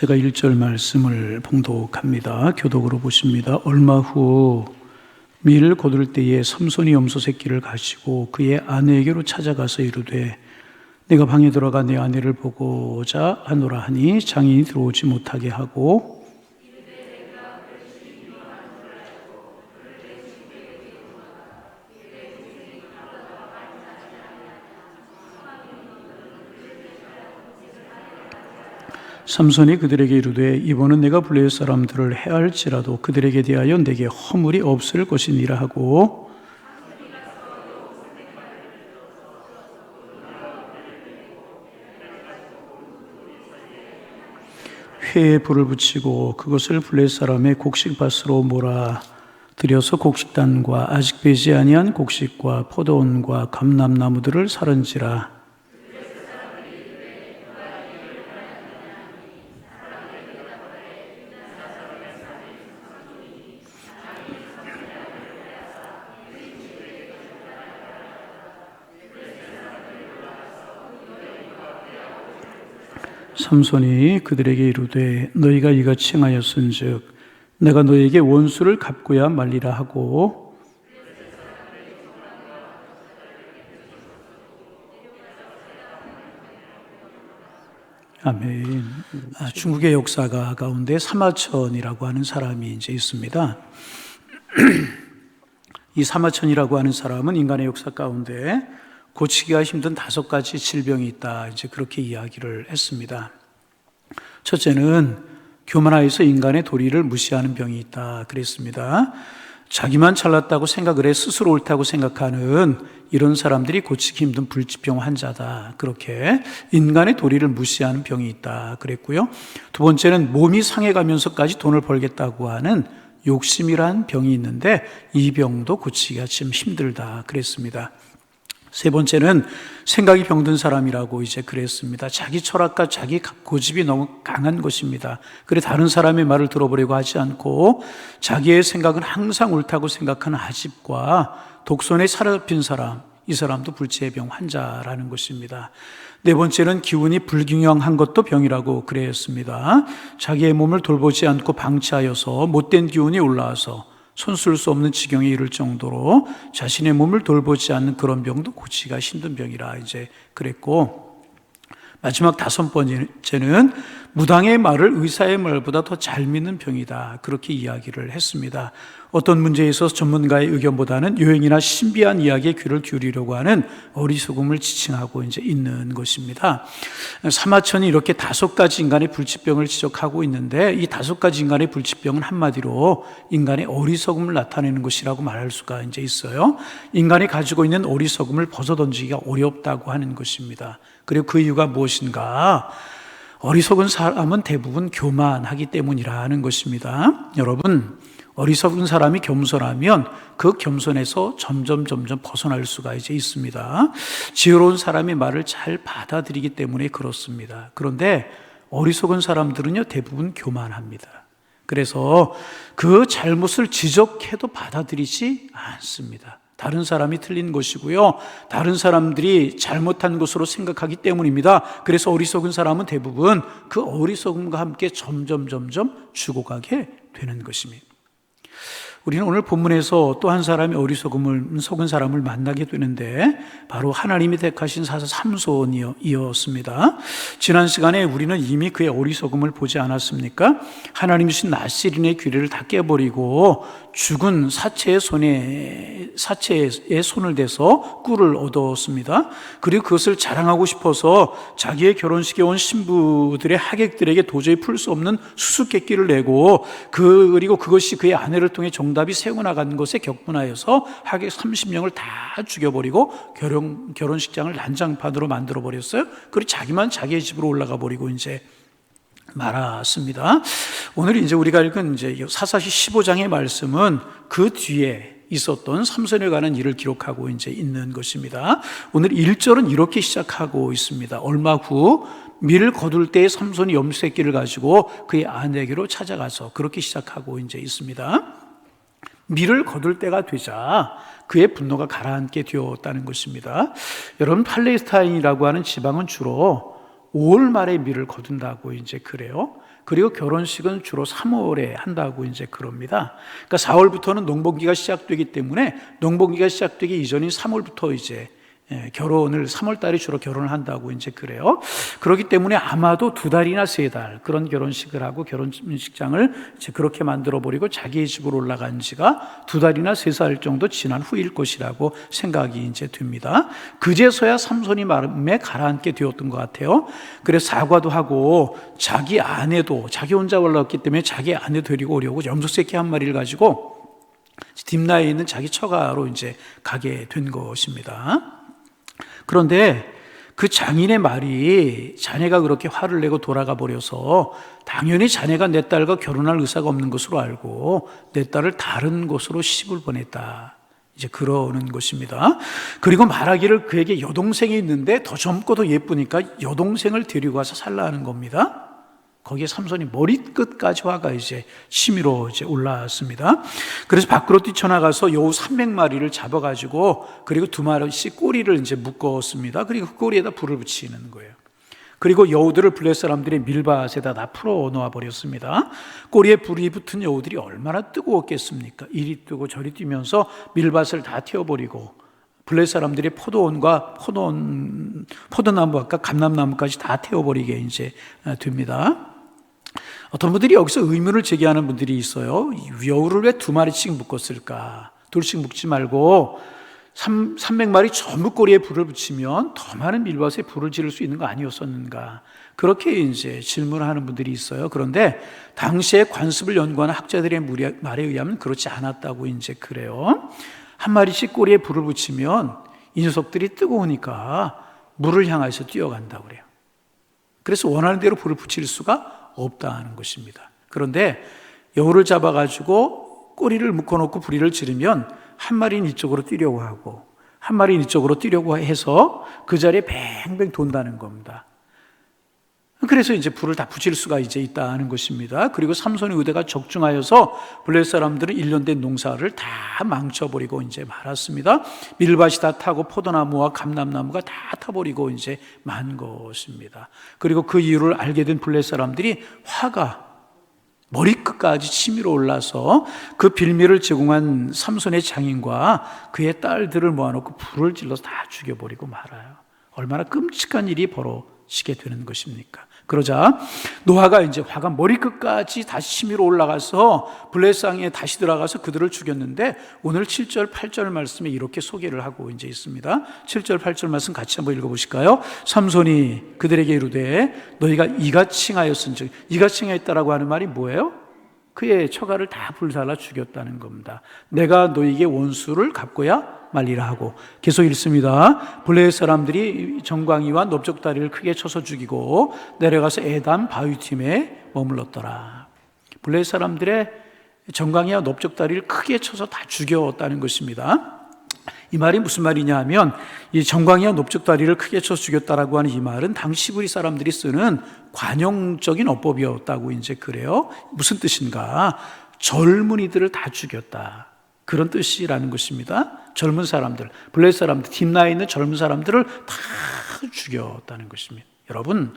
제가 1절 말씀을 봉독합니다. 교독으로 보십니다. 얼마 후 밀을 거둘 때에 삼손이 염소 새끼를 가지고 그의 아내에게로 찾아가서 이르되 내가 방에 들어가 내 아내를 보고자 하노라 하니 장인이 들어오지 못하게 하고 삼손이 그들에게 이르되 이번은 내가 블레셋 사람들을 해할지라도 그들에게 대하여 내게 허물이 없을 것이니라 하고 회에 불을 붙이고 그것을 블레셋 사람의 곡식밭으로 몰아 들여서 곡식단과 아직 배지 아니한 곡식과 포도원과 감람나무들을 사른지라. 삼손이 그들에게 이르되 너희가 이같이 행하였은즉 내가 너희에게 원수를 갚고야 말리라 하고 아멘. 중국의 역사가 가운데 사마천이라고 하는 사람이 이제 있습니다. 이 사마천이라고 하는 사람은 인간의 역사 가운데 고치기가 힘든 5가지 질병이 있다. 이제 그렇게 이야기를 했습니다. 첫째는 교만하여서 인간의 도리를 무시하는 병이 있다. 그랬습니다. 자기만 잘났다고 생각을 해 스스로 옳다고 생각하는 이런 사람들이 고치기 힘든 불치병 환자다. 그렇게 인간의 도리를 무시하는 병이 있다. 그랬고요. 두 번째는 몸이 상해가면서까지 돈을 벌겠다고 하는 욕심이란 병이 있는데 이 병도 고치기가 좀 힘들다. 그랬습니다. 세 번째는 생각이 병든 사람이라고 이제 그랬습니다. 자기 철학과 자기 고집이 너무 강한 것입니다. 그래 다른 사람의 말을 들어보려고 하지 않고 자기의 생각은 항상 옳다고 생각하는 아집과 독선에 사로잡힌 사람, 이 사람도 불치의 병 환자라는 것입니다. 네 번째는 기운이 불균형한 것도 병이라고 그랬습니다. 자기의 몸을 돌보지 않고 방치하여서 못된 기운이 올라와서 손쓸 수 없는 지경에 이를 정도로 자신의 몸을 돌보지 않는 그런 병도 고치기가 힘든 병이라 이제 그랬고, 마지막 5번째는 무당의 말을 의사의 말보다 더 잘 믿는 병이다. 그렇게 이야기를 했습니다. 어떤 문제에 있어서 전문가의 의견보다는 요행이나 신비한 이야기에 귀를 기울이려고 하는 어리석음을 지칭하고 이제 있는 것입니다. 사마천이 이렇게 5가지 인간의 불치병을 지적하고 있는데 이 5가지 인간의 불치병은 한마디로 인간의 어리석음을 나타내는 것이라고 말할 수가 이제 있어요. 인간이 가지고 있는 어리석음을 벗어던지기가 어렵다고 하는 것입니다. 그리고 그 이유가 무엇인가? 어리석은 사람은 대부분 교만하기 때문이라는 것입니다. 여러분, 어리석은 사람이 겸손하면 그 겸손에서 점점 벗어날 수가 이제 있습니다. 지혜로운 사람이 말을 잘 받아들이기 때문에 그렇습니다. 그런데 어리석은 사람들은요, 대부분 교만합니다. 그래서 그 잘못을 지적해도 받아들이지 않습니다. 다른 사람이 틀린 것이고요, 다른 사람들이 잘못한 것으로 생각하기 때문입니다. 그래서 어리석은 사람은 대부분 그 어리석음과 함께 점점 죽어가게 되는 것입니다. 우리는 오늘 본문에서 또 한 사람이 속은 사람을 만나게 되는데 바로 하나님이 택하신 사자 삼손이었습니다. 지난 시간에 우리는 이미 그의 어리석음을 보지 않았습니까? 하나님 주신 나실인의 귀를 다 깨버리고 죽은 사체의 손을 대서 꿀을 얻었습니다. 그리고 그것을 자랑하고 싶어서 자기의 결혼식에 온 신부들의 하객들에게 도저히 풀 수 없는 수수께끼를 내고 그리고 그것이 그의 아내를 통해 정답이 새어나간 것에 격분하여서 하객 30명을 다 죽여버리고 결혼식장을 난장판으로 만들어버렸어요. 그리고 자기만 자기의 집으로 올라가 버리고 이제 말았습니다. 오늘 이제 우리가 읽은 이제 사사기 15장의 말씀은 그 뒤에 있었던 삼손에 관한 일을 기록하고 이제 있는 것입니다. 오늘 1절은 이렇게 시작하고 있습니다. 얼마 후 밀을 거둘 때에 삼손이 염소 새끼를 가지고 그의 아내에게로 찾아가서 그렇게 시작하고 이제 있습니다. 밀을 거둘 때가 되자 그의 분노가 가라앉게 되었다는 것입니다. 여러분, 팔레스타인이라고 하는 지방은 주로 5월 말에 밀을 거둔다고 이제 그래요. 그리고 결혼식은 주로 3월에 한다고 이제 그럽니다. 그러니까 4월부터는 농번기가 시작되기 때문에 농번기가 시작되기 이전인 3월부터 이제 결혼을 3월 달에 주로 결혼을 한다고 이제 그래요. 그렇기 때문에 아마도 2달이나 3달 그런 결혼식을 하고 결혼식장을 이제 그렇게 만들어 버리고 자기의 집으로 올라간 지가 2달이나 3달 정도 지난 후일 것이라고 생각이 이제 됩니다. 그제서야 삼손이 마음에 가라앉게 되었던 것 같아요. 그래서 사과도 하고 자기 아내도 자기 혼자 올라왔기 때문에 자기 아내 데리고 오려고 염소새끼 한 마리를 가지고 딥나에 있는 자기 처가로 이제 가게 된 것입니다. 그런데 그 장인의 말이 자네가 그렇게 화를 내고 돌아가 버려서 당연히 자네가 내 딸과 결혼할 의사가 없는 것으로 알고 내 딸을 다른 곳으로 시집을 보냈다. 이제 그러는 것입니다. 그리고 말하기를 그에게 여동생이 있는데 더 젊고 더 예쁘니까 여동생을 데리고 와서 살라 하는 겁니다. 거기에 삼손이 머리끝까지 화가 이제 치밀어 이제 올라왔습니다. 그래서 밖으로 뛰쳐나가서 여우 300마리를 잡아가지고 그리고 2마리씩 꼬리를 이제 묶었습니다. 그리고 그 꼬리에다 불을 붙이는 거예요. 그리고 여우들을 블레셋 사람들의 밀밭에다 다 풀어 놓아 버렸습니다. 꼬리에 불이 붙은 여우들이 얼마나 뜨거웠겠습니까? 이리 뜨고 저리 뛰면서 밀밭을 다 태워버리고 블레셋 사람들의 포도원과 포도나무와 감람나무까지 다 태워버리게 이제 됩니다. 어떤 분들이 여기서 의문을 제기하는 분들이 있어요. 여우를 왜 2마리씩 묶었을까? 둘씩 묶지 말고 300마리 전부 꼬리에 불을 붙이면 더 많은 밀밭에 불을 지를 수 있는 거 아니었었는가? 그렇게 이제 질문하는 분들이 있어요. 그런데 당시에 관습을 연구하는 학자들의 말에 의하면 그렇지 않았다고 이제 그래요. 한 마리씩 꼬리에 불을 붙이면 이 녀석들이 뜨거우니까 물을 향해서 뛰어간다고 그래요. 그래서 원하는 대로 불을 붙일 수가 없다는 것입니다. 그런데 여우를 잡아가지고 꼬리를 묶어놓고 부리를 지르면 한 마리는 이쪽으로 뛰려고 하고 한 마리는 이쪽으로 뛰려고 해서 그 자리에 뱅뱅 돈다는 겁니다. 그래서 이제 불을 다 붙일 수가 이제 있다는 것입니다. 그리고 삼손의 의대가 적중하여서 블레셋 사람들은 1년 된 농사를 다 망쳐버리고 이제 말았습니다. 밀밭이 다 타고 포도나무와 감람나무가 다 타버리고 이제 만 것입니다. 그리고 그 이유를 알게 된 블레셋 사람들이 화가 머리끝까지 치밀어 올라서 그 빌미를 제공한 삼손의 장인과 그의 딸들을 모아놓고 불을 질러서 다 죽여버리고 말아요. 얼마나 끔찍한 일이 벌어지게 되는 것입니까? 그러자 노아가 이제 화가 머리끝까지 다시 치밀어 올라가서 블레셋상에 다시 들어가서 그들을 죽였는데 오늘 7절 8절 말씀에 이렇게 소개를 하고 이제 있습니다. 7절 8절 말씀 같이 한번 읽어보실까요? 삼손이 그들에게 이르되 너희가 이같이 행하였은즉, 이같이 행하였다라고 하는 말이 뭐예요? 그의 처가를 다 불살라 죽였다는 겁니다. 내가 너희에게 원수를 갚고야 말리라 하고 계속 읽습니다. 블레셋 사람들이 정광이와 넓적다리를 크게 쳐서 죽이고 내려가서 에담 바위팀에 머물렀더라. 블레셋 사람들의 정광이와 넓적다리를 크게 쳐서 다 죽였다는 것입니다. 이 말이 무슨 말이냐 하면 이 정광이와 넓적다리를 크게 쳐서 죽였다라고 하는 이 말은 당시 시브리 사람들이 쓰는 관용적인 어법이었다고 이제 그래요. 무슨 뜻인가? 젊은이들을 다 죽였다. 그런 뜻이라는 것입니다. 젊은 사람들, 블레셋 사람들, 딥나에 있는 젊은 사람들을 다 죽였다는 것입니다. 여러분,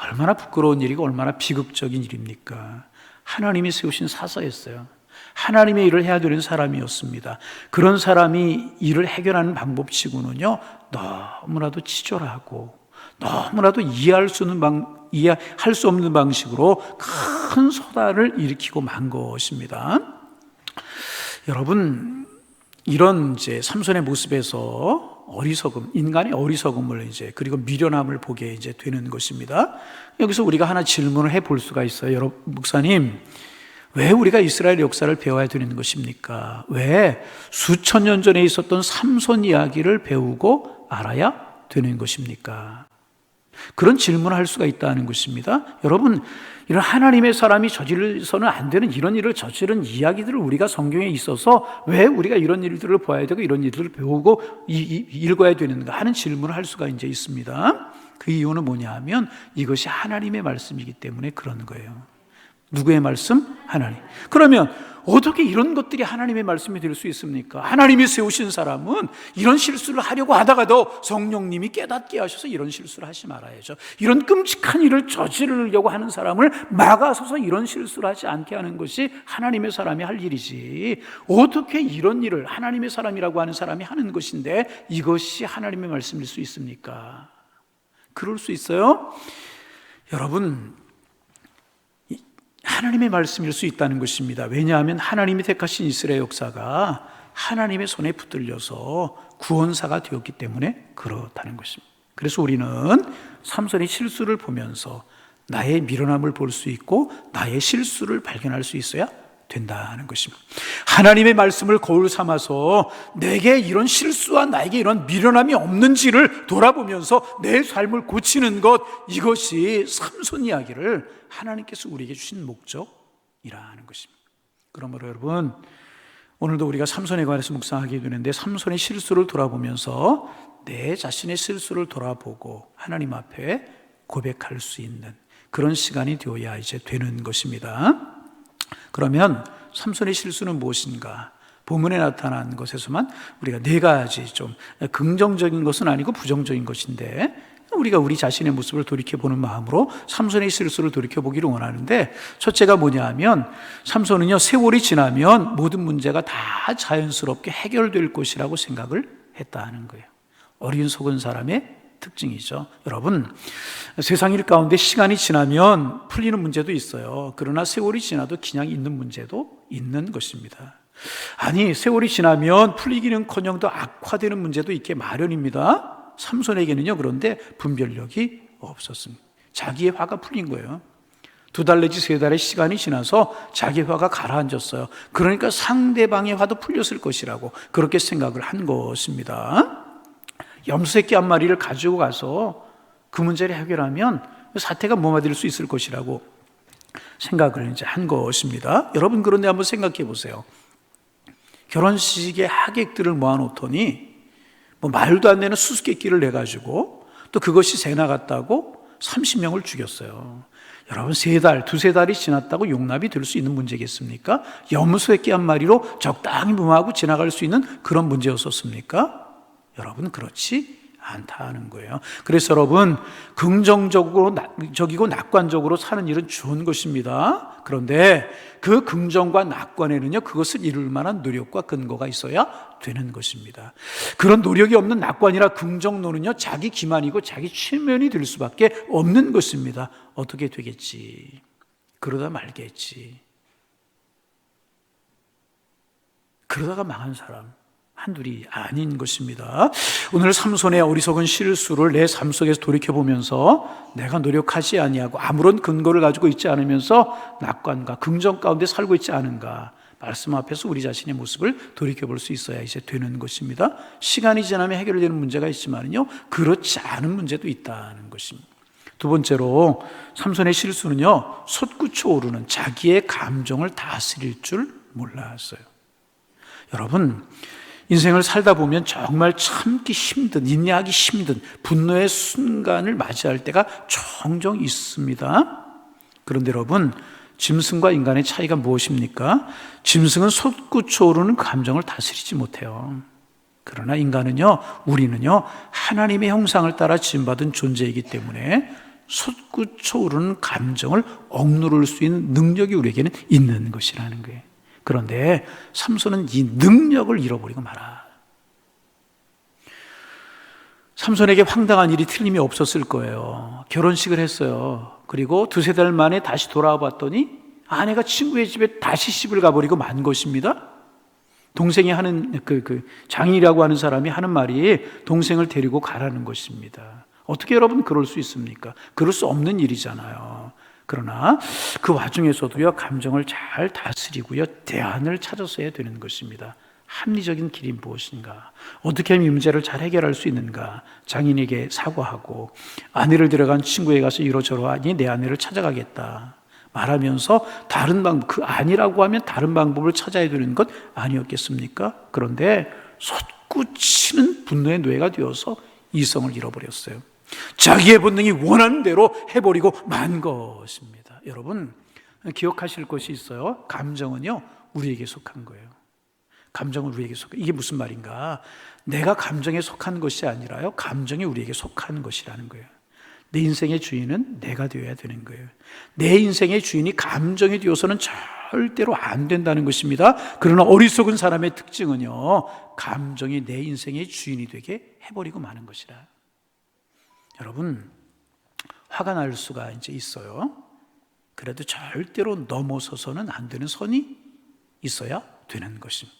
얼마나 부끄러운 일이고 얼마나 비극적인 일입니까? 하나님이 세우신 사사였어요. 하나님의 일을 해야 되는 사람이었습니다. 그런 사람이 일을 해결하는 방법치고는요, 너무나도 치졸하고 너무나도 이해할 수 없는 방식으로 큰 소란을 일으키고 만 것입니다. 여러분, 이런 이제 삼손의 모습에서 어리석음, 인간의 어리석음을 이제 그리고 미련함을 보게 이제 되는 것입니다. 여기서 우리가 하나 질문을 해볼 수가 있어요. 여러분, 목사님, 왜 우리가 이스라엘 역사를 배워야 되는 것입니까? 왜 수천 년 전에 있었던 삼손 이야기를 배우고 알아야 되는 것입니까? 그런 질문을 할 수가 있다는 것입니다. 여러분, 이런 하나님의 사람이 저질러서는 안 되는 이런 일을 저지른 이야기들을 우리가 성경에 있어서 왜 우리가 이런 일들을 보아야 되고 이런 일들을 배우고 읽어야 되는가 하는 질문을 할 수가 이제 있습니다. 그 이유는 뭐냐 하면 이것이 하나님의 말씀이기 때문에 그런 거예요. 누구의 말씀? 하나님. 그러면 어떻게 이런 것들이 하나님의 말씀이 될 수 있습니까? 하나님이 세우신 사람은 이런 실수를 하려고 하다가도 성령님이 깨닫게 하셔서 이런 실수를 하지 말아야죠. 이런 끔찍한 일을 저지르려고 하는 사람을 막아서서 이런 실수를 하지 않게 하는 것이 하나님의 사람이 할 일이지, 어떻게 이런 일을 하나님의 사람이라고 하는 사람이 하는 것인데 이것이 하나님의 말씀일 수 있습니까? 그럴 수 있어요? 여러분, 하나님의 말씀일 수 있다는 것입니다. 왜냐하면 하나님이 택하신 이스라엘 역사가 하나님의 손에 붙들려서 구원사가 되었기 때문에 그렇다는 것입니다. 그래서 우리는 삼손의 실수를 보면서 나의 미련함을 볼 수 있고 나의 실수를 발견할 수 있어야 된다는 것입니다. 하나님의 말씀을 거울 삼아서 내게 이런 실수와 나에게 이런 미련함이 없는지를 돌아보면서 내 삶을 고치는 것, 이것이 삼손 이야기를 하나님께서 우리에게 주신 목적이라는 것입니다. 그러므로 여러분, 오늘도 우리가 삼손에 관해서 묵상하게 되는데 삼손의 실수를 돌아보면서 내 자신의 실수를 돌아보고 하나님 앞에 고백할 수 있는 그런 시간이 되어야 이제 되는 것입니다. 그러면 삼손의 실수는 무엇인가? 본문에 나타난 것에서만 우리가 네 가지, 좀 긍정적인 것은 아니고 부정적인 것인데, 우리가 우리 자신의 모습을 돌이켜보는 마음으로 삼손의 실수를 돌이켜보기를 원하는데, 첫째가 뭐냐 하면 삼손은요, 세월이 지나면 모든 문제가 다 자연스럽게 해결될 것이라고 생각을 했다는 거예요. 어린 속은 사람의 특징이죠. 여러분, 세상 일 가운데 시간이 지나면 풀리는 문제도 있어요. 그러나 세월이 지나도 그냥 있는 문제도 있는 것입니다. 아니, 세월이 지나면 풀리기는커녕 더 악화되는 문제도 있게 마련입니다. 삼손에게는요, 그런데 분별력이 없었습니다. 자기의 화가 풀린 거예요. 2달 내지 3달의 시간이 지나서 자기 화가 가라앉았어요. 그러니까 상대방의 화도 풀렸을 것이라고 그렇게 생각을 한 것입니다. 염소새끼 한 마리를 가지고 가서 그 문제를 해결하면 사태가 무마될 수 있을 것이라고 생각을 이제 한 것입니다. 여러분, 그런데 한번 생각해 보세요. 결혼식에 하객들을 모아놓더니 말도 안 되는 수수께끼를 내가지고 또 그것이 새 나갔다고 30명을 죽였어요. 여러분, 3달, 2-3달이 지났다고 용납이 될 수 있는 문제겠습니까? 염소새끼 한 마리로 적당히 무마하고 지나갈 수 있는 그런 문제였었습니까? 여러분, 그렇지 않다는 거예요. 그래서 여러분, 긍정적이고 낙관적으로 사는 일은 좋은 것입니다. 그런데 그 긍정과 낙관에는요, 그것을 이룰 만한 노력과 근거가 있어야 되는 것입니다. 그런 노력이 없는 낙관이나 긍정론은요, 자기 기만이고 자기 최면이 될 수밖에 없는 것입니다. 어떻게 되겠지? 그러다 말겠지. 그러다가 망한 사람 한둘이 아닌 것입니다. 오늘 삼손의 어리석은 실수를 내 삶 속에서 돌이켜보면서 내가 노력하지 아니하고 아무런 근거를 가지고 있지 않으면서 낙관과 긍정 가운데 살고 있지 않은가, 말씀 앞에서 우리 자신의 모습을 돌이켜볼 수 있어야 이제 되는 것입니다. 시간이 지나면 해결되는 문제가 있지만요, 그렇지 않은 문제도 있다는 것입니다. 두 번째로, 삼손의 실수는요, 솟구쳐 오르는 자기의 감정을 다스릴 줄 몰랐어요. 여러분, 인생을 살다 보면 정말 참기 힘든, 인내하기 힘든 분노의 순간을 맞이할 때가 종종 있습니다. 그런데 여러분, 짐승과 인간의 차이가 무엇입니까? 짐승은 솟구쳐 오르는 감정을 다스리지 못해요. 그러나 인간은요, 우리는요, 하나님의 형상을 따라 지음받은 존재이기 때문에 솟구쳐 오르는 감정을 억누를 수 있는 능력이 우리에게는 있는 것이라는 거예요. 그런데 삼손은 이 능력을 잃어버리고 말아. 삼손에게 황당한 일이 틀림이 없었을 거예요. 결혼식을 했어요. 그리고 2-3달 만에 다시 돌아와 봤더니 아내가 친구의 집에 다시 시집을 가버리고 만 것입니다. 동생이 하는 장인이라고 하는 사람이 하는 말이 동생을 데리고 가라는 것입니다. 어떻게 여러분 그럴 수 있습니까? 그럴 수 없는 일이잖아요. 그러나 그 와중에서도요, 감정을 잘 다스리고요, 대안을 찾았어야 되는 것입니다. 합리적인 길이 무엇인가? 어떻게 하면 이 문제를 잘 해결할 수 있는가? 장인에게 사과하고 아내를 데려간 친구에 가서 이러저러하니 내 아내를 찾아가겠다 말하면서 다른 방법, 그 아니라고 하면 다른 방법을 찾아야 되는 것 아니었겠습니까? 그런데 솟구치는 분노의 노예가 되어서 이성을 잃어버렸어요. 자기의 본능이 원하는 대로 해버리고 만 것입니다. 여러분, 기억하실 것이 있어요. 감정은요, 우리에게 속한 거예요. 감정은 우리에게 속한, 이게 무슨 말인가? 내가 감정에 속한 것이 아니라요, 감정이 우리에게 속한 것이라는 거예요. 내 인생의 주인은 내가 되어야 되는 거예요. 내 인생의 주인이 감정이 되어서는 절대로 안 된다는 것입니다. 그러나 어리석은 사람의 특징은요, 감정이 내 인생의 주인이 되게 해버리고 마는 것이라. 여러분, 화가 날 수가 이제 있어요. 그래도 절대로 넘어서서는 안 되는 선이 있어야 되는 것입니다.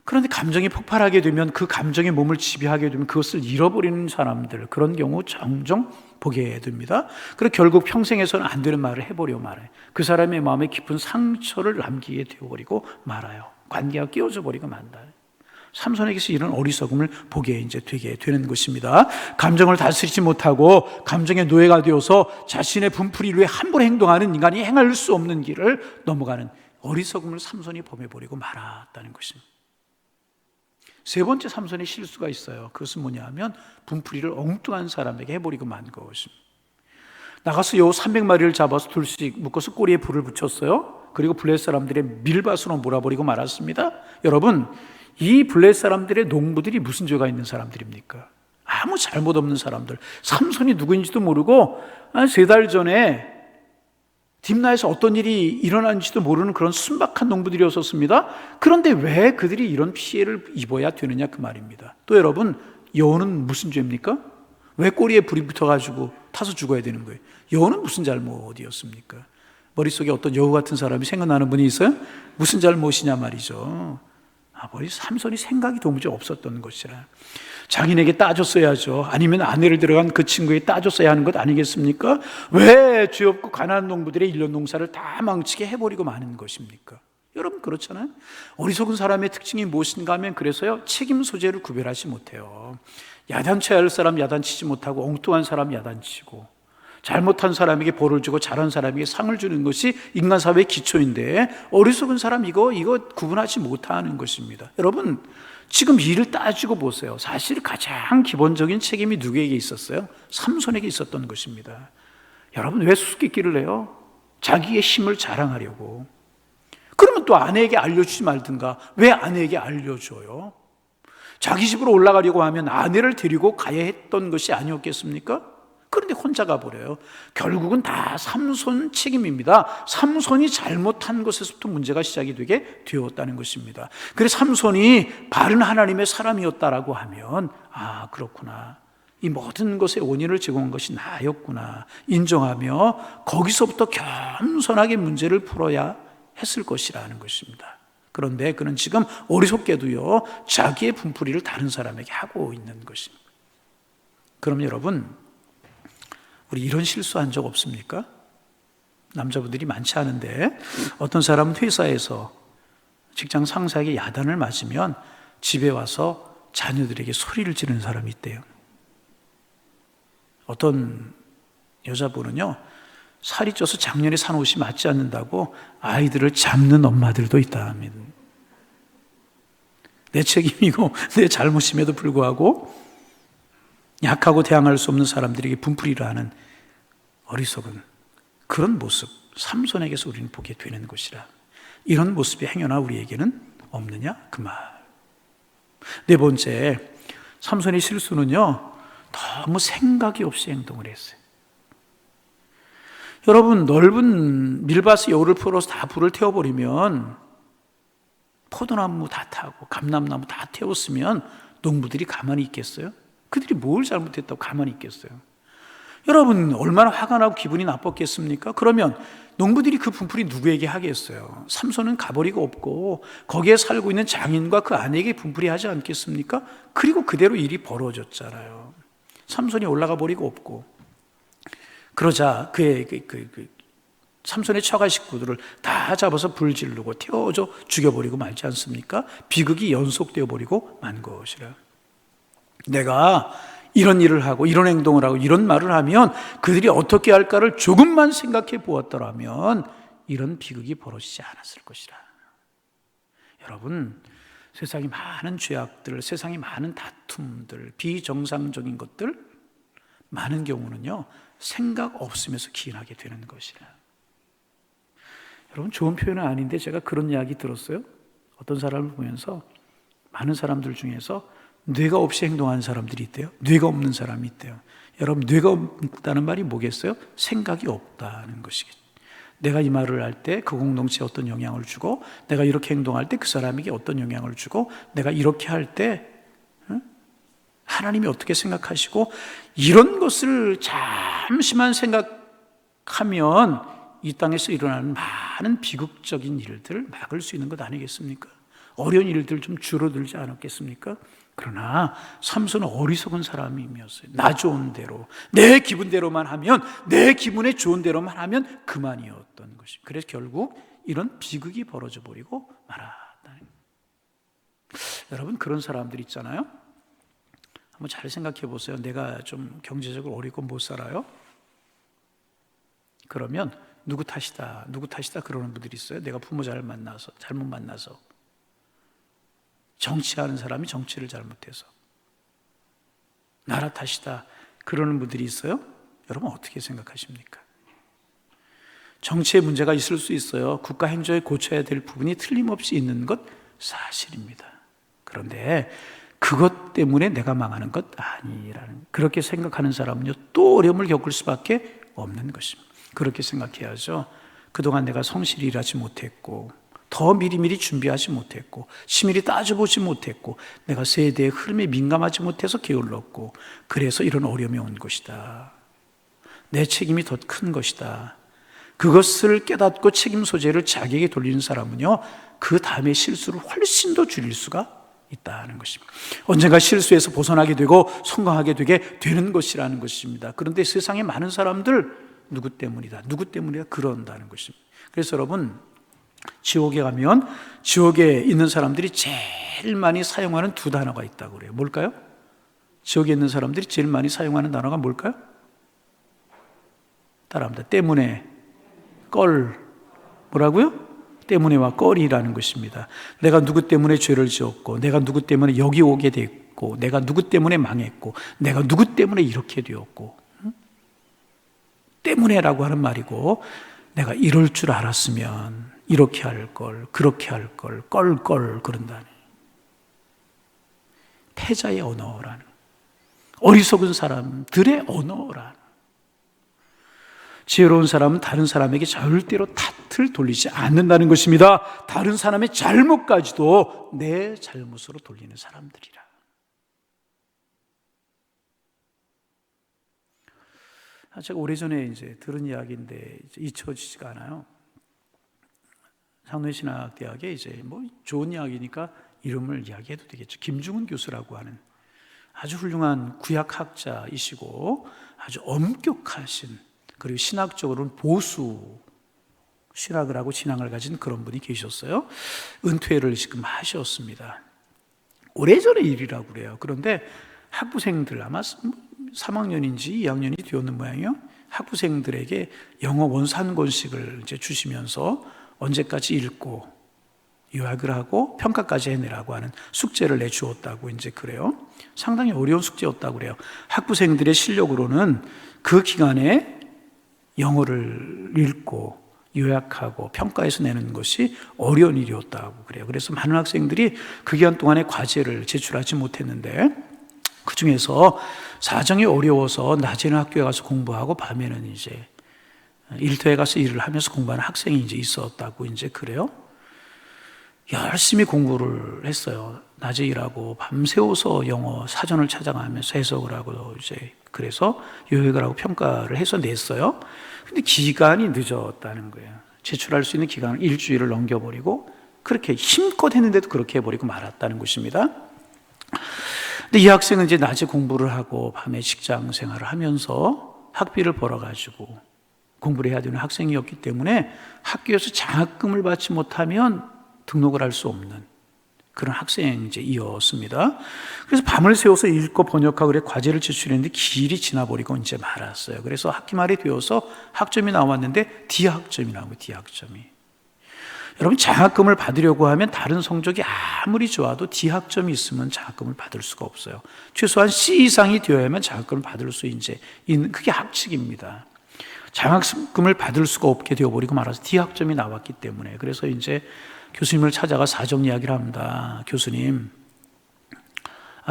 그런데 감정이 폭발하게 되면, 그 감정이 몸을 지배하게 되면 그것을 잃어버리는 사람들, 그런 경우 종종 보게 됩니다. 그리고 결국 평생에서는 안 되는 말을 해버려 말아요. 그 사람의 마음에 깊은 상처를 남기게 되어버리고 말아요. 관계가 깨어져 버리고 만다. 삼손에게서 이런 어리석음을 보게 이제 되게 되는 것입니다. 감정을 다스리지 못하고 감정의 노예가 되어서 자신의 분풀이를 위해 함부로 행동하는 인간이 행할 수 없는 길을 넘어가는 어리석음을 삼손이 범해버리고 말았다는 것입니다. 세 번째 삼손의 실수가 있어요. 그것은 뭐냐면 분풀이를 엉뚱한 사람에게 해버리고 만 것입니다. 나가서 요 300마리를 잡아서 둘씩 묶어서 꼬리에 불을 붙였어요. 그리고 블레셋 사람들의 밀밭으로 몰아버리고 말았습니다. 여러분, 이 블레셋 사람들의 농부들이 무슨 죄가 있는 사람들입니까? 아무 잘못 없는 사람들. 삼손이 누구인지도 모르고 3달 전에 딥나에서 어떤 일이 일어난지도 모르는 그런 순박한 농부들이었었습니다. 그런데 왜 그들이 이런 피해를 입어야 되느냐, 그 말입니다. 또 여러분, 여호는 무슨 죄입니까? 왜 꼬리에 불이 붙어가지고 타서 죽어야 되는 거예요? 여호는 무슨 잘못이었습니까? 머릿속에 어떤 여호 같은 사람이 생각나는 분이 있어요? 무슨 잘못이냐 말이죠. 삼손이 생각이 도무지 없었던 것이라. 자기에게 따졌어야죠. 아니면 아내를 들어간 그 친구에게 따졌어야 하는 것 아니겠습니까? 왜 죄 없고 가난한 농부들의 일년 농사를 다 망치게 해버리고 마는 것입니까? 여러분, 그렇잖아요. 어리석은 사람의 특징이 무엇인가 하면, 그래서요, 책임 소재를 구별하지 못해요. 야단쳐야 할 사람 야단치지 못하고, 엉뚱한 사람 야단치고, 잘못한 사람에게 벌을 주고 잘한 사람에게 상을 주는 것이 인간 사회의 기초인데, 어리석은 사람 이거 구분하지 못하는 것입니다. 여러분, 지금 일을 따지고 보세요. 사실 가장 기본적인 책임이 누구에게 있었어요? 삼손에게 있었던 것입니다. 여러분, 왜 수수께끼를 내요? 자기의 힘을 자랑하려고. 그러면 또 아내에게 알려주지 말든가. 왜 아내에게 알려줘요? 자기 집으로 올라가려고 하면 아내를 데리고 가야 했던 것이 아니었겠습니까? 그런데 혼자 가버려요. 결국은 다 삼손 책임입니다. 삼손이 잘못한 것에서부터 문제가 시작이 되게 되었다는 것입니다. 그래서 삼손이 바른 하나님의 사람이었다라고 하면, 그렇구나, 이 모든 것의 원인을 제공한 것이 나였구나 인정하며 거기서부터 겸손하게 문제를 풀어야 했을 것이라는 것입니다. 그런데 그는 지금 어리석게도요, 자기의 분풀이를 다른 사람에게 하고 있는 것입니다. 그럼 여러분, 우리 이런 실수한 적 없습니까? 남자분들이 많지 않은데, 어떤 사람은 회사에서 직장 상사에게 야단을 맞으면 집에 와서 자녀들에게 소리를 지르는 사람이 있대요. 어떤 여자분은요, 살이 쪄서 작년에 산 옷이 맞지 않는다고 아이들을 잡는 엄마들도 있다 합니다. 내 책임이고 내 잘못임에도 불구하고 약하고 대항할 수 없는 사람들에게 분풀이를 하는 어리석은 그런 모습, 삼손에게서 우리는 보게 되는 것이라. 이런 모습이 행여나 우리에게는 없느냐, 그 말. 네 번째, 삼손의 실수는요, 너무 생각이 없이 행동을 했어요. 여러분, 넓은 밀밭에 여우를 풀어서 다 불을 태워버리면, 포도나무 다 타고 감람나무 다 태웠으면 농부들이 가만히 있겠어요? 그들이 뭘 잘못했다고 가만히 있겠어요? 여러분, 얼마나 화가 나고 기분이 나빴겠습니까? 그러면 농부들이 그 분풀이 누구에게 하겠어요? 삼손은 가버리고 없고 거기에 살고 있는 장인과 그 아내에게 분풀이 하지 않겠습니까? 그리고 그대로 일이 벌어졌잖아요. 삼손이 올라가 버리고 없고, 그러자 삼손의 처가 식구들을 다 잡아서 불지르고 태워줘 죽여버리고 말지 않습니까? 비극이 연속되어 버리고 만 것이라. 내가 이런 일을 하고 이런 행동을 하고 이런 말을 하면 그들이 어떻게 할까를 조금만 생각해 보았더라면 이런 비극이 벌어지지 않았을 것이라. 여러분, 세상에 많은 죄악들, 세상에 많은 다툼들, 비정상적인 것들, 많은 경우는요, 생각 없으면서 기인하게 되는 것이라. 여러분, 좋은 표현은 아닌데 제가 그런 이야기 들었어요. 어떤 사람을 보면서 많은 사람들 중에서 뇌가 없이 행동하는 사람들이 있대요. 뇌가 없는 사람이 있대요. 여러분, 뇌가 없다는 말이 뭐겠어요? 생각이 없다는 것이겠죠. 내가 이 말을 할 때 그 공동체에 어떤 영향을 주고, 내가 이렇게 행동할 때 그 사람에게 어떤 영향을 주고, 내가 이렇게 할 때 하나님이 어떻게 생각하시고, 이런 것을 잠시만 생각하면 이 땅에서 일어나는 많은 비극적인 일들을 막을 수 있는 것 아니겠습니까? 어려운 일들 좀 줄어들지 않았겠습니까? 그러나 삼손은 어리석은 사람이었어요. 나 좋은 대로, 내 기분대로만 하면, 내 기분에 좋은 대로만 하면 그만이었던 것입니다. 그래서 결국 이런 비극이 벌어져 버리고 말았다. 여러분, 그런 사람들 있잖아요. 한번 잘 생각해 보세요. 내가 좀 경제적으로 어렵고 못 살아요. 그러면 누구 탓이다 그러는 분들이 있어요. 내가 부모 잘못 만나서, 정치하는 사람이 정치를 잘못해서, 나라 탓이다 그러는 분들이 있어요. 여러분, 어떻게 생각하십니까? 정치에 문제가 있을 수 있어요. 국가 행정에 고쳐야 될 부분이 틀림없이 있는 것 사실입니다. 그런데 그것 때문에 내가 망하는 것 아니라는, 그렇게 생각하는 사람은요, 또 어려움을 겪을 수밖에 없는 것입니다. 그렇게 생각해야죠. 그동안 내가 성실히 일하지 못했고, 더 미리미리 준비하지 못했고, 치밀히 따져보지 못했고, 내가 세대의 흐름에 민감하지 못해서 게을렀고, 그래서 이런 어려움이 온 것이다. 내 책임이 더 큰 것이다. 그것을 깨닫고 책임 소재를 자기에게 돌리는 사람은요, 그 다음에 실수를 훨씬 더 줄일 수가 있다는 것입니다. 언젠가 실수에서 벗어나게 되고 성공하게 되게 되는 것이라는 것입니다. 그런데 세상에 많은 사람들 누구 때문이다 그런다는 것입니다. 그래서 여러분, 지옥에 가면 지옥에 있는 사람들이 제일 많이 사용하는 두 단어가 있다고 그래요. 뭘까요? 지옥에 있는 사람들이 제일 많이 사용하는 단어가 뭘까요? 따라합니다. 때문에, 뭐라고요? 때문에와 껄이라는 것입니다. 내가 누구 때문에 죄를 지었고, 내가 누구 때문에 여기 오게 됐고, 내가 누구 때문에 망했고, 내가 누구 때문에 이렇게 되었고, 때문에라고 하는 말이고, 내가 이럴 줄 알았으면 이렇게 할 걸, 그렇게 할 걸, 껄껄 그런다니. 패자의 언어라는, 어리석은 사람들의 언어라는. 지혜로운 사람은 다른 사람에게 절대로 탓을 돌리지 않는다는 것입니다. 다른 사람의 잘못까지도 내 잘못으로 돌리는 사람들이라. 제가 오래전에 이제 들은 이야기인데 잊혀지지가 않아요. 상노신학대학에 이제 뭐 좋은 이야기니까 이름을 이야기해도 되겠죠. 김중훈 교수라고 하는 아주 훌륭한 구약학자이시고 아주 엄격하신, 그리고 신학적으로는 보수 신학을 하고 신앙을 가진 그런 분이 계셨어요. 은퇴를 지금 하셨습니다. 오래전의 일이라고 그래요. 그런데 학부생들, 아마 3학년인지 2학년이 되었는 모양이에요. 학부생들에게 영어 원서 한 권씩을 이제 주시면서 언제까지 읽고 요약을 하고 평가까지 해내라고 하는 숙제를 내주었다고 이제 그래요. 상당히 어려운 숙제였다고 그래요. 학부생들의 실력으로는 그 기간에 영어를 읽고 요약하고 평가해서 내는 것이 어려운 일이었다고 그래요. 그래서 많은 학생들이 그 기간 동안에 과제를 제출하지 못했는데, 그 중에서 사정이 어려워서 낮에는 학교에 가서 공부하고 밤에는 이제 일터에 가서 일을 하면서 공부하는 학생이 이제 있었다고 이제 그래요. 열심히 공부를 했어요. 낮에 일하고 밤새워서 영어 사전을 찾아가면서 해석을 하고 이제 그래서 요약을 하고 평가를 해서 냈어요. 근데 기간이 늦었다는 거예요. 제출할 수 있는 기간을 일주일을 넘겨버리고, 그렇게 힘껏 했는데도 그렇게 해버리고 말았다는 것입니다. 근데 이 학생은 이제 낮에 공부를 하고 밤에 직장 생활을 하면서 학비를 벌어가지고 공부를 해야 되는 학생이었기 때문에 학교에서 장학금을 받지 못하면 등록을 할 수 없는 그런 학생이었습니다. 그래서 밤을 새워서 읽고 번역하고 그래 과제를 제출했는데 길이 지나버리고 이제 말았어요. 그래서 학기 말이 되어서 학점이 나왔는데 D학점이 나오고, D학점이. 여러분, 장학금을 받으려고 하면 다른 성적이 아무리 좋아도 D학점이 있으면 장학금을 받을 수가 없어요. 최소한 C 이상이 되어야만 장학금을 받을 수 이제 있는, 그게 학칙입니다. 장학금을 받을 수가 없게 되어버리고 말아서 D학점이 나왔기 때문에. 그래서 이제 교수님을 찾아가 사정 이야기를 합니다. 교수님,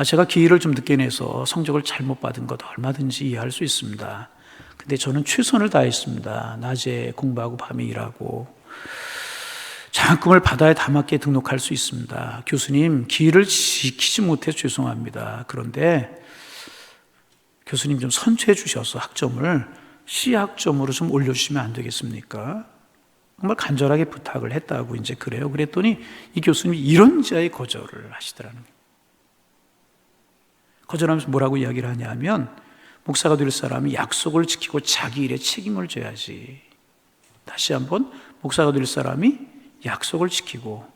제가 기회를 좀 늦게 내서 성적을 잘못 받은 것 얼마든지 이해할 수 있습니다. 근데 저는 최선을 다했습니다. 낮에 공부하고 밤에 일하고 장학금을 받아야 다 맞게 등록할 수 있습니다. 교수님, 기회를 지키지 못해 죄송합니다. 그런데 교수님 좀 선처해 주셔서 학점을 C학점으로 좀 올려주시면 안 되겠습니까? 정말 간절하게 부탁을 했다고 이제 그래요. 그랬더니 이 교수님이 이런 자의 거절을 하시더라는 거예요. 거절하면서 뭐라고 이야기를 하냐면, 목사가 될 사람이 약속을 지키고 자기 일에 책임을 져야지. 다시 한번, 목사가 될 사람이 약속을 지키고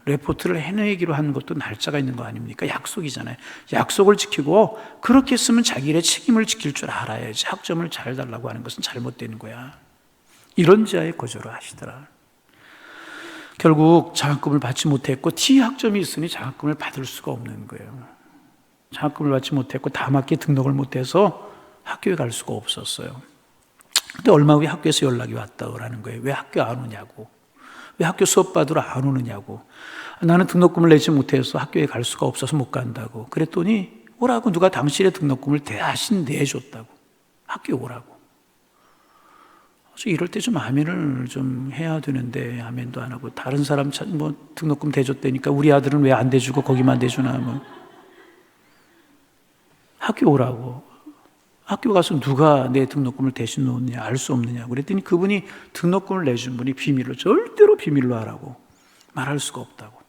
레포트를 해내기로 하는 것도 날짜가 있는 거 아닙니까? 약속이잖아요. 약속을 지키고 그렇게 했으면 자기 일에 책임을 지킬 줄 알아야지. 학점을 잘 달라고 하는 것은 잘못된 거야. 이런 자의 거절을 하시더라. 결국 장학금을 받지 못했고 T학점이 있으니 장학금을 받을 수가 없는 거예요. 장학금을 받지 못했고 다 맞게 등록을 못해서 학교에 갈 수가 없었어요. 근데 얼마 후에 학교에서 연락이 왔다고 거예요. 왜 학교 안 오냐고. 왜 학교 수업 받으러 안 오느냐고. 나는 등록금을 내지 못해서 학교에 갈 수가 없어서 못 간다고. 그랬더니 오라고, 누가 당신의 등록금을 대신 내줬다고. 학교에 오라고. 그래서 이럴 때 좀 아멘을 좀 해야 되는데 아멘도 안 하고, 다른 사람 뭐 등록금 대줬다니까 우리 아들은 왜 안 대주고 거기만 대주나. 뭐. 학교 오라고. 학교 가서 누가 내 등록금을 대신 놓느냐 알 수 없느냐고. 그랬더니 그분이 등록금을 내준 분이 비밀로, 절대로 비밀로 하라고 말할 수가 없다고.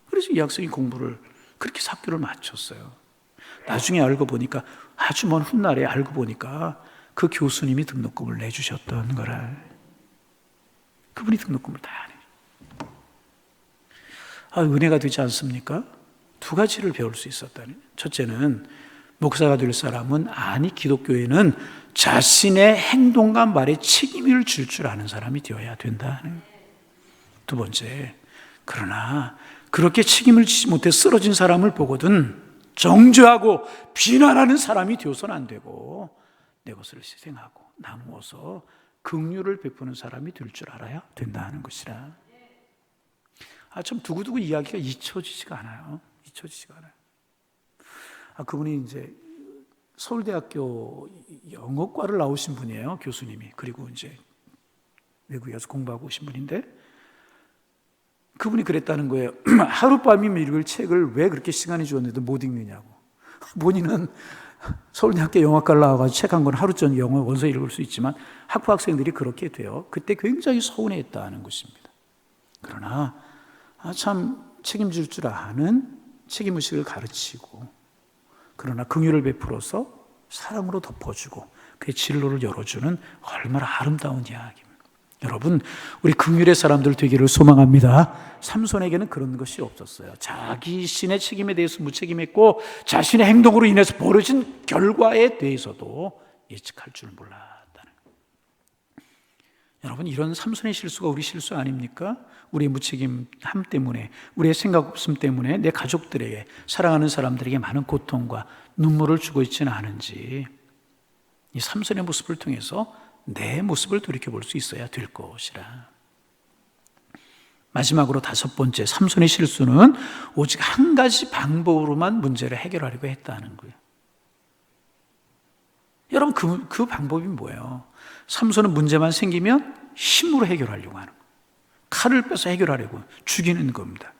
그래서 이 학생이 공부를 그렇게 해서 학교를 마쳤어요. 나중에 알고 보니까, 아주 먼 훗날에 알고 보니까 그 교수님이 등록금을 내주셨던 거라. 그분이 등록금을 다 내주셨어요. 은혜가 되지 않습니까? 두 가지를 배울 수 있었다는. 첫째는, 목사가 될 사람은, 아니 기독교에는 자신의 행동과 말에 책임을 질 줄 아는 사람이 되어야 된다. 두 번째, 그러나 그렇게 책임을 지지 못해 쓰러진 사람을 보거든 정죄하고 비난하는 사람이 되어서는 안 되고, 내 것을 희생하고 나누어서 긍휼을 베푸는 사람이 될 줄 알아야 된다는 것이라. 참 두고두고 이야기가 잊혀지지가 않아요. 잊혀지지가 않아요. 그분이 이제 서울대학교 영어과를 나오신 분이에요, 교수님이. 그리고 이제 외국에 가서 공부하고 오신 분인데, 그분이 그랬다는 거예요. 하룻밤이면 읽을 책을 왜 그렇게 시간이 주었는데도 못 읽느냐고. 본인은 서울대학교 영어과를 나와가지고 책 한 권 하루 전 영어 원서 읽을 수 있지만 학부 학생들이 그렇게 돼요. 그때 굉장히 서운해했다는 것입니다. 그러나 참 책임질 줄 아는 책임의식을 가르치고, 그러나 긍휼을 베풀어서 사랑으로 덮어주고 그의 진로를 열어주는 얼마나 아름다운 이야기입니다. 여러분, 우리 긍휼의 사람들 되기를 소망합니다. 삼손에게는 그런 것이 없었어요. 자기 신의 책임에 대해서 무책임했고, 자신의 행동으로 인해서 벌어진 결과에 대해서도 예측할 줄 몰랐다는 거예요. 여러분, 이런 삼손의 실수가 우리 실수 아닙니까? 우리의 무책임함 때문에, 우리의 생각 없음 때문에 내 가족들에게, 사랑하는 사람들에게 많은 고통과 눈물을 주고 있지는 않은지, 이 삼손의 모습을 통해서 내 모습을 돌이켜볼 수 있어야 될 것이라. 마지막으로 다섯 번째, 삼손의 실수는 오직 한 가지 방법으로만 문제를 해결하려고 했다는 거예요. 여러분, 그 방법이 뭐예요? 삼손은 문제만 생기면 힘으로 해결하려고 하는 거예요. 칼을 빼서 해결하려고 죽이는 겁니다.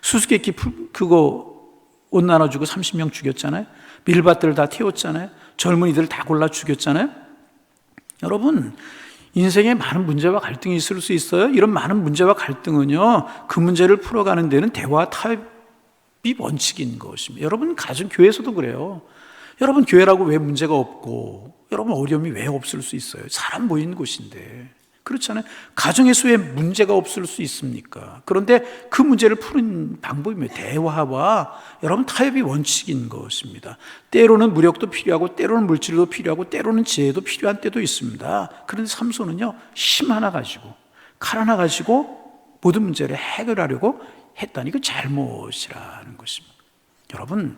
수수께끼 그거 옷 나눠주고 30명 죽였잖아요. 밀밭들을 다 태웠잖아요. 젊은이들 다 골라 죽였잖아요. 여러분, 인생에 많은 문제와 갈등이 있을 수 있어요. 이런 많은 문제와 갈등은요, 그 문제를 풀어가는 데는 대화 타협이 원칙인 것입니다. 여러분, 가정 교회에서도 그래요. 여러분, 교회라고 왜 문제가 없고, 여러분 어려움이 왜 없을 수 있어요? 사람 모이는 곳인데. 그렇잖아요. 가정에서 왜 문제가 없을 수 있습니까? 그런데 그 문제를 푸는 방법이 대화와 여러분 타협이 원칙인 것입니다. 때로는 무력도 필요하고, 때로는 물질도 필요하고, 때로는 지혜도 필요한 때도 있습니다. 그런데 삼손은요, 힘 하나 가지고, 칼 하나 가지고 모든 문제를 해결하려고 했다니, 그 잘못이라는 것입니다. 여러분,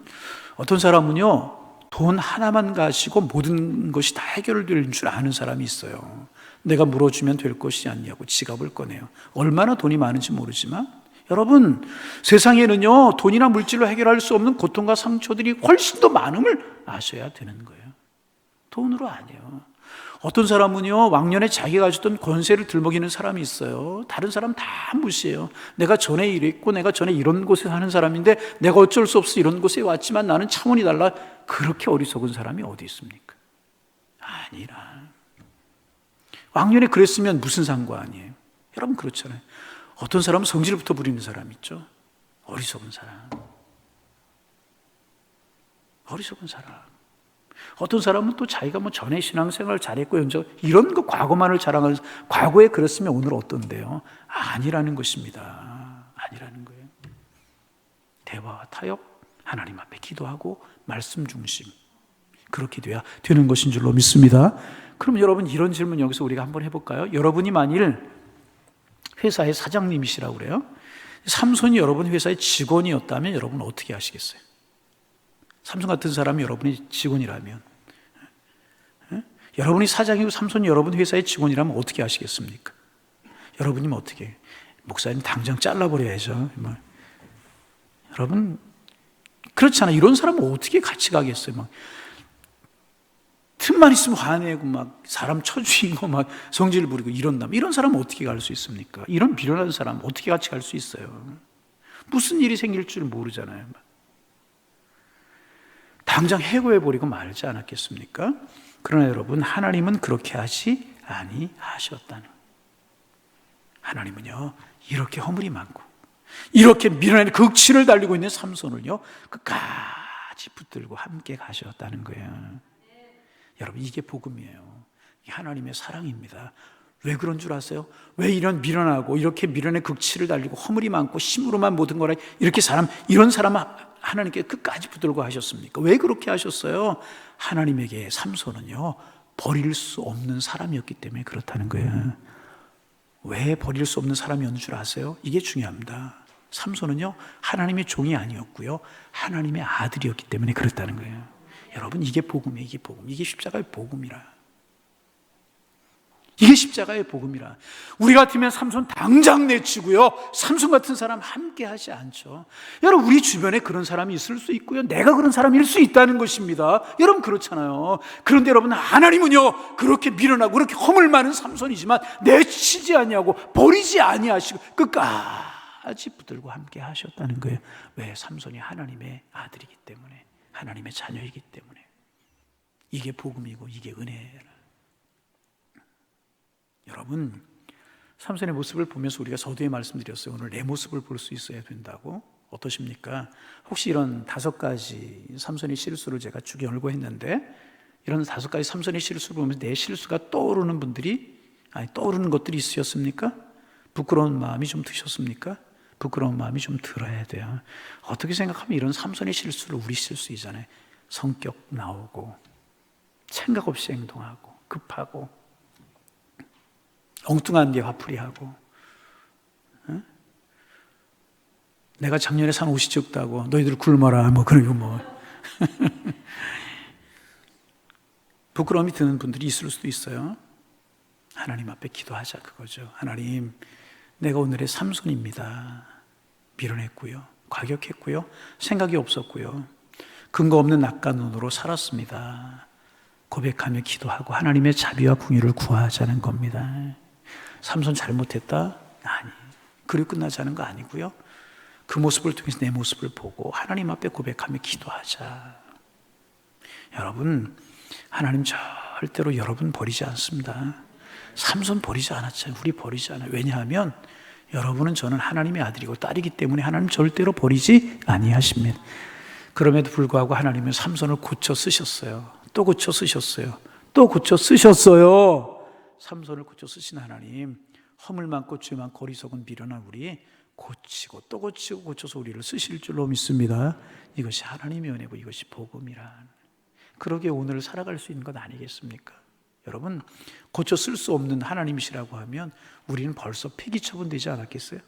어떤 사람은요, 돈 하나만 가지고 모든 것이 다 해결될 줄 아는 사람이 있어요. 내가 물어주면 될 것이 아니냐고 지갑을 꺼내요. 얼마나 돈이 많은지 모르지만 여러분, 세상에는요 돈이나 물질로 해결할 수 없는 고통과 상처들이 훨씬 더 많음을 아셔야 되는 거예요. 돈으로 아니에요. 어떤 사람은요 왕년에 자기가 가졌던 권세를 들먹이는 사람이 있어요. 다른 사람 다 무시해요. 내가 전에 이랬고 내가 전에 이런 곳에 사는 사람인데 내가 어쩔 수 없어 이런 곳에 왔지만 나는 차원이 달라. 그렇게 어리석은 사람이 어디 있습니까? 아니라 왕년에 그랬으면 무슨 상관이에요? 여러분 그렇잖아요. 어떤 사람은 성질부터 부리는 사람 있죠. 어리석은 사람. 어리석은 사람. 어떤 사람은 또 자기가 뭐 전에 신앙생활 잘했고 이런 거 과거만을 자랑하는, 과거에 그랬으면 오늘 어떤데요? 아니라는 것입니다. 아니라는 거예요. 대화와 타협, 하나님 앞에 기도하고 말씀 중심, 그렇게 돼야 되는 것인 줄로 믿습니다. 그럼 여러분 이런 질문 여기서 우리가 한번 해볼까요? 여러분이 만일 회사의 사장님이시라고 그래요. 삼손이 여러분 회사의 직원이었다면 여러분 어떻게 하시겠어요? 삼손 같은 사람이 여러분의 직원이라면, 여러분이 사장이고 삼손이 여러분 회사의 직원이라면 어떻게 하시겠습니까? 여러분이면 어떻게 해요? 목사님 당장 잘라버려야죠. 여러분 그렇잖아요. 이런 사람은 어떻게 같이 가겠어요? 막 틈만 있으면 화내고 막 사람 쳐주이고 막 성질 부리고 이런다면 이런 사람은 어떻게 갈 수 있습니까? 이런 미련한 사람 어떻게 같이 갈 수 있어요? 무슨 일이 생길 줄 모르잖아요. 당장 해고해버리고 말지 않았겠습니까? 그러나 여러분 하나님은 그렇게 하지 아니하셨다는, 하나님은요 이렇게 허물이 많고 이렇게 미련한 극치를 달리고 있는 삼손을요 끝까지 붙들고 함께 가셨다는 거예요. 여러분 이게 복음이에요. 이게 하나님의 사랑입니다. 왜 그런 줄 아세요? 왜 이런 미련하고 이렇게 미련의 극치를 달리고 허물이 많고 힘으로만 모든 거라 이렇게 이런 사람 하나님께 끝까지 붙들고 하셨습니까? 왜 그렇게 하셨어요? 하나님에게 삼손은요 버릴 수 없는 사람이었기 때문에 그렇다는 거예요. 왜 버릴 수 없는 사람이었는 줄 아세요? 이게 중요합니다. 삼손은요 하나님의 종이 아니었고요 하나님의 아들이었기 때문에 그렇다는 거예요. 여러분 이게 복음이에요. 이게 복음. 이게 십자가의 복음이라. 이게 십자가의 복음이라. 우리 같으면 삼손 당장 내치고요 삼손 같은 사람 함께 하지 않죠. 여러분 우리 주변에 그런 사람이 있을 수 있고요 내가 그런 사람일 수 있다는 것입니다. 여러분 그렇잖아요. 그런데 여러분 하나님은요 그렇게 미련하고 그렇게 허물 많은 삼손이지만 내치지 아니하고 버리지 아니하시고 끝까지 붙들고 함께 하셨다는 거예요. 왜? 삼손이 하나님의 아들이기 때문에, 하나님의 자녀이기 때문에. 이게 복음이고 이게 은혜라. 여러분 삼손의 모습을 보면서 우리가 서두에 말씀드렸어요. 오늘 내 모습을 볼 수 있어야 된다고. 어떠십니까? 혹시 이런 5가지 삼손의 실수를 제가 쭉 열거했는데 이런 5가지 삼손의 실수를 보면서 내 실수가 떠오르는 떠오르는 것들이 있으셨습니까? 부끄러운 마음이 좀 드셨습니까? 부끄러운 마음이 좀 들어야 돼요. 어떻게 생각하면 이런 삼손의 실수를 우리 실수이잖아요. 성격 나오고 생각 없이 행동하고 급하고 엉뚱한 데 화풀이하고, 내가 작년에 산 옷이 적다고 너희들 굶어라 그러고 부끄러움이 드는 분들이 있을 수도 있어요. 하나님 앞에 기도하자 그거죠. 하나님 내가 오늘의 삼손입니다. 미련했고요 과격했고요 생각이 없었고요 근거 없는 낙관론으로 살았습니다. 고백하며 기도하고 하나님의 자비와 궁유를 구하자는 겁니다. 삼손 잘못했다? 아니. 그리고 끝나자는 거 아니고요. 그 모습을 통해서 내 모습을 보고 하나님 앞에 고백하며 기도하자. 여러분, 하나님 절대로 여러분 버리지 않습니다. 삼손 버리지 않았잖아요. 우리 버리지 않아요. 왜냐하면 여러분은 저는 하나님의 아들이고 딸이기 때문에 하나님 절대로 버리지 아니하십니다. 그럼에도 불구하고 하나님은 삼손을 고쳐 쓰셨어요. 또 고쳐 쓰셨어요. 또 고쳐 쓰셨어요. 삼손을 고쳐 쓰신 하나님, 허물 많고 죄 많고 어리석은 미련한 우리 고치고 또 고치고 고쳐서 우리를 쓰실 줄로 믿습니다. 이것이 하나님의 은혜고 이것이 복음이란. 그러게 오늘 살아갈 수 있는 것 아니겠습니까? 여러분, 고쳐 쓸 수 없는 하나님이시라고 하면 우리는 벌써 폐기 처분되지 않았겠어요?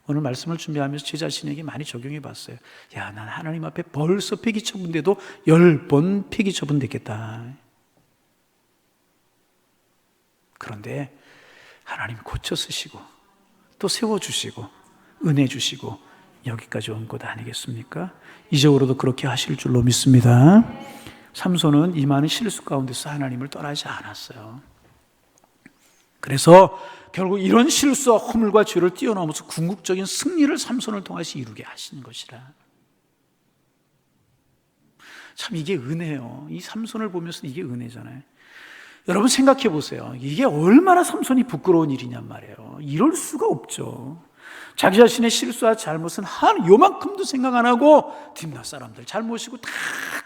오늘 말씀을 준비하면서 제 자신에게 많이 적용해 봤어요. 야, 난 하나님 앞에 벌써 폐기 처분돼도 10번 폐기 처분됐겠다. 그런데 하나님 고쳐 쓰시고 또 세워주시고 은혜 주시고 여기까지 온 것 아니겠습니까? 이제로도 그렇게 하실 줄로 믿습니다. 삼손은 이 많은 실수 가운데서 하나님을 떠나지 않았어요. 그래서 결국 이런 실수와 허물과 죄를 뛰어넘어서 궁극적인 승리를 삼손을 통해서 이루게 하시는 것이라. 참 이게 은혜예요. 이 삼손을 보면서 이게 은혜잖아요. 여러분 생각해 보세요. 이게 얼마나 삼손이 부끄러운 일이냔 말이에요. 이럴 수가 없죠. 자기 자신의 실수와 잘못은 한 요만큼도 생각 안 하고 뒷날 사람들 잘못이고 다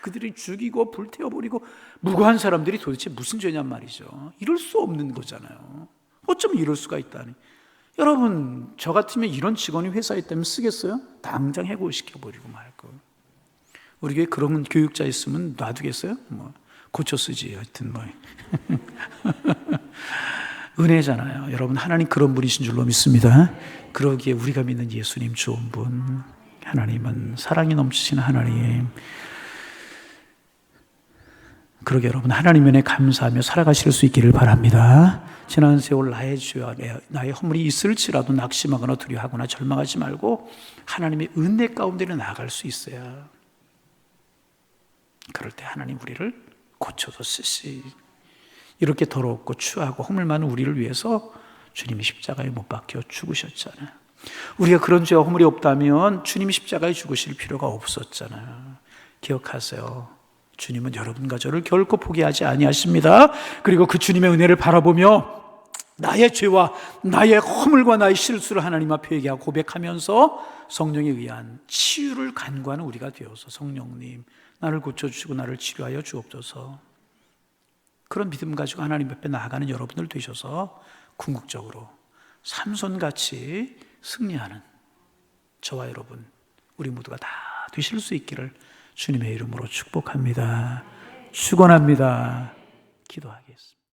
그들이 죽이고 불태워버리고 무고한 사람들이 도대체 무슨 죄냔 말이죠. 이럴 수 없는 거잖아요. 어쩌면 이럴 수가 있다니. 여러분 저 같으면 이런 직원이 회사에 있다면 쓰겠어요? 당장 해고시켜버리고 말고. 우리 교회 그런 교육자 있으면 놔두겠어요? 뭐 고쳐 쓰지. 하여튼 뭐 은혜잖아요. 여러분 하나님 그런 분이신 줄로 믿습니다. 그러기에 우리가 믿는 예수님 좋은 분, 하나님은 사랑이 넘치시는 하나님. 그러게 여러분 하나님 은혜 감사하며 살아가실 수 있기를 바랍니다. 지난 세월 나의 죄와 나의 허물이 있을지라도 낙심하거나 두려워하거나 절망하지 말고 하나님의 은혜 가운데로 나아갈 수 있어야, 그럴 때 하나님 우리를 고쳐서 쓰시. 이렇게 더럽고 추하고 허물 많은 우리를 위해서 주님이 십자가에 못 박혀 죽으셨잖아요. 우리가 그런 죄와 허물이 없다면 주님이 십자가에 죽으실 필요가 없었잖아요. 기억하세요. 주님은 여러분과 저를 결코 포기하지 아니하십니다. 그리고 그 주님의 은혜를 바라보며 나의 죄와 나의 허물과 나의 실수를 하나님 앞에 얘기하고 고백하면서 성령에 의한 치유를 간구하는 우리가 되어서 성령님 나를 고쳐주시고 나를 치료하여 주옵소서. 그런 믿음 가지고 하나님 앞에 나아가는 여러분들 되셔서 궁극적으로 삼손같이 승리하는 저와 여러분 우리 모두가 다 되실 수 있기를 주님의 이름으로 축복합니다. 축원합니다. 기도하겠습니다.